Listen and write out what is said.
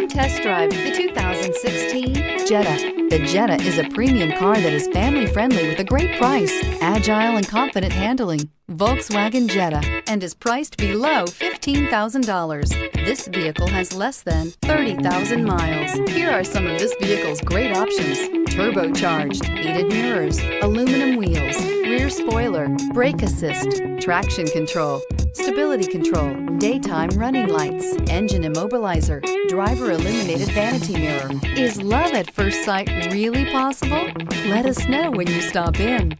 Come test drive the 2016 Jetta. The Jetta is a premium car that is family-friendly with a great price, agile and confident handling. Volkswagen Jetta, and is priced below $15,000. This vehicle has less than 30,000 miles. Here are some of this vehicle's great options: turbocharged, heated mirrors, aluminum wheels, rear spoiler, brake assist, traction control, stability control, daytime running lights, engine immobilizer, driver illuminated vanity mirror. Is love at first sight really possible? Let us know when you stop in.